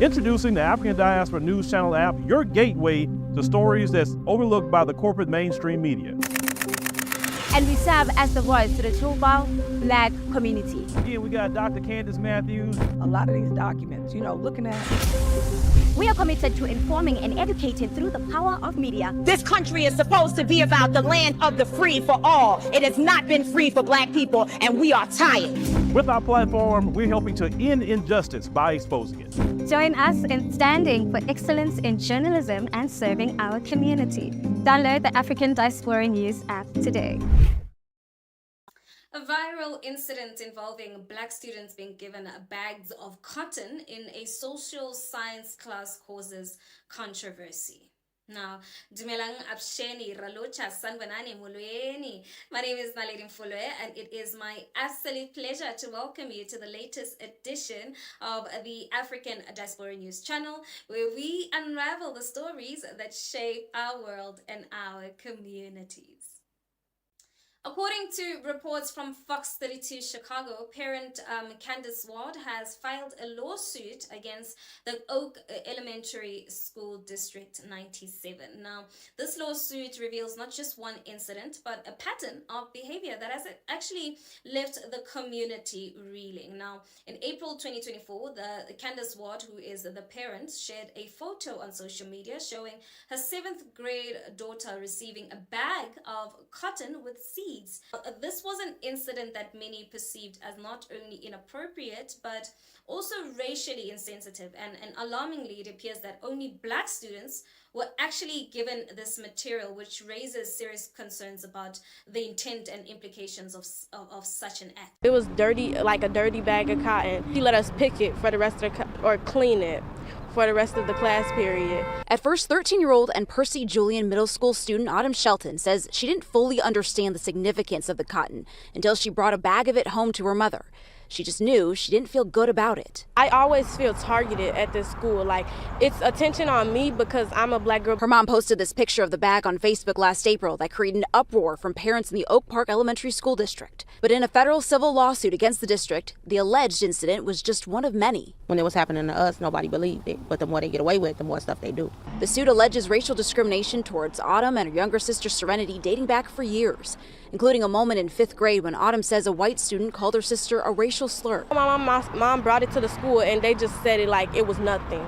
Introducing the African Diaspora News Channel app, your gateway to stories that's overlooked by the corporate mainstream media. And we serve as the voice to the Tuba Black community. Again, we got Dr. Candace Matthews. A lot of these documents, looking at. We are committed to informing and educating through the power of media. This country is supposed to be about the land of the free for all. It has not been free for Black people, and we are tired. With our platform, we're helping to end injustice by exposing it. Join us in standing for excellence in journalism and serving our community. Download the African Diaspora News app today. A viral incident involving Black students being given bags of cotton in a social science class causes controversy. Now, Dumelang Absheni Ralocha Sanvanani Mulweni. My name is Naledi Mfoloe, and it is my absolute pleasure to welcome you to the latest edition of the African Diaspora News channel, where we unravel the stories that shape our world and our communities. According to reports from Fox 32 Chicago, parent Candace Ward has filed a lawsuit against the Oak Elementary School District 97. Now, this lawsuit reveals not just one incident, but a pattern of behavior that has actually left the community reeling. Now, in April 2024, the Candace Ward, who is the parent, shared a photo on social media showing her 7th grade daughter receiving a bag of cotton with seeds. This was an incident that many perceived as not only inappropriate, but also racially insensitive. And alarmingly, it appears that only Black students were actually given this material, which raises serious concerns about the intent and implications of such an act. It was dirty, like a dirty bag of cotton. She let us pick it for the rest of or clean it for the rest of the class period. At first, 13-year-old and Percy Julian Middle School student Autumn Shelton says she didn't fully understand the significance of the cotton until she brought a bag of it home to her mother. She just knew she didn't feel good about it. I always feel targeted at this school. Like, it's attention on me because I'm a Black girl. Her mom posted this picture of the bag on Facebook last April that created an uproar from parents in the Oak Park Elementary School District. But in a federal civil lawsuit against the district, the alleged incident was just one of many. When it was happening to us, nobody believed it. But the more they get away with, the more stuff they do. The suit alleges racial discrimination towards Autumn and her younger sister Serenity dating back for years, including a moment in 5th grade when Autumn says a white student called her sister a racial slur. My mom brought it to the school and they just said it like it was nothing.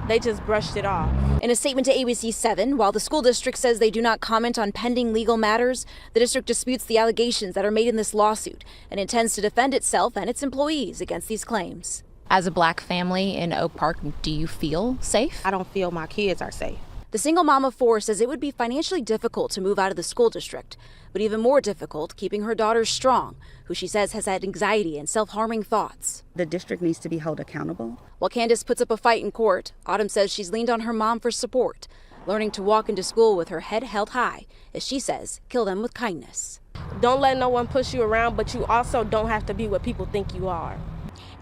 They just brushed it off. In a statement to ABC 7, while the school district says they do not comment on pending legal matters, the district disputes the allegations that are made in this lawsuit and intends to defend itself and its employees against these claims. As a Black family in Oak Park, do you feel safe? I don't feel my kids are safe. The single mom of 4 says it would be financially difficult to move out of the school district, but even more difficult keeping her daughters strong, who she says has had anxiety and self-harming thoughts. The district needs to be held accountable. While Candace puts up a fight in court, Autumn says she's leaned on her mom for support, learning to walk into school with her head held high, as she says, kill them with kindness. Don't let no one push you around, but you also don't have to be what people think you are.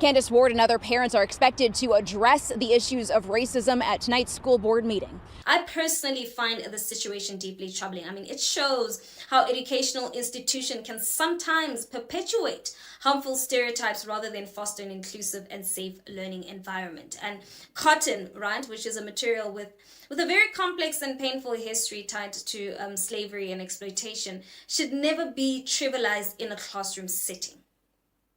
Candace Ward and other parents are expected to address the issues of racism at tonight's school board meeting. I personally find the situation deeply troubling. I mean, it shows how educational institutions can sometimes perpetuate harmful stereotypes rather than foster an inclusive and safe learning environment. And cotton, right, which is a material with a very complex and painful history tied to slavery and exploitation, should never be trivialized in a classroom setting.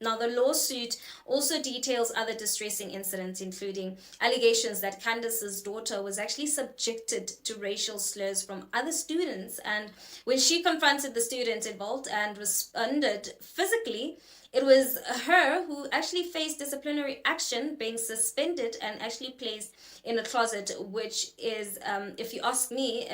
Now, the lawsuit also details other distressing incidents, including allegations that Candace's daughter was actually subjected to racial slurs from other students. And when she confronted the student involved and responded physically, it was her who actually faced disciplinary action, being suspended and actually placed in a closet, which is, if you ask me,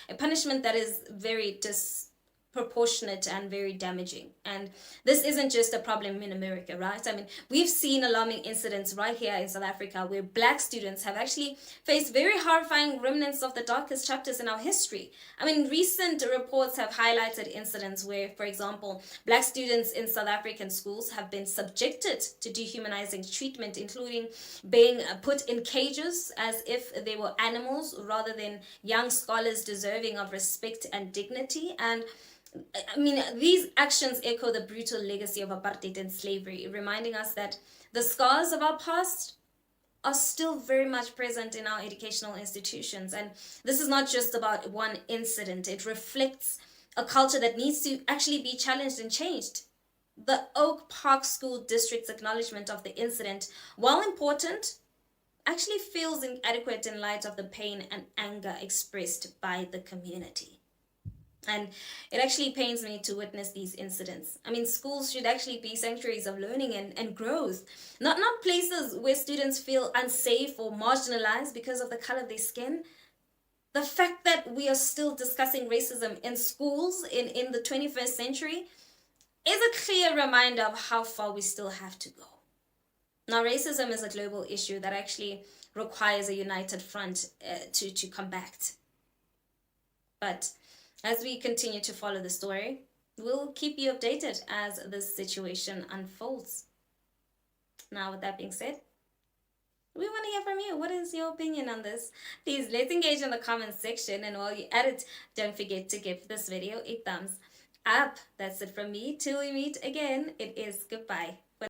a punishment that is very disproportionate and very damaging. And this isn't just a problem in America, right? I mean, we've seen alarming incidents right here in South Africa where Black students have actually faced very horrifying remnants of the darkest chapters in our history. I mean, recent reports have highlighted incidents where, for example, Black students in South African schools have been subjected to dehumanizing treatment, including being put in cages as if they were animals rather than young scholars deserving of respect and dignity. And I mean, these actions echo the brutal legacy of apartheid and slavery, reminding us that the scars of our past are still very much present in our educational institutions. And this is not just about one incident. It reflects a culture that needs to actually be challenged and changed. The Oak Park School District's acknowledgement of the incident, while important, actually feels inadequate in light of the pain and anger expressed by the community. And it actually pains me to witness these incidents. I mean, schools should actually be sanctuaries of learning and growth, not places where students feel unsafe or marginalized because of the color of their skin. The fact that we are still discussing racism in schools in the 21st century is a clear reminder of how far we still have to go. Now, racism is a global issue that actually requires a united front to combat. But as we continue to follow the story, we'll keep you updated as this situation unfolds. Now, with that being said, we want to hear from you. What is your opinion on this? Please, let's engage in the comments section. And while you're at it, don't forget to give this video a thumbs up. That's it from me. Till we meet again, it is goodbye.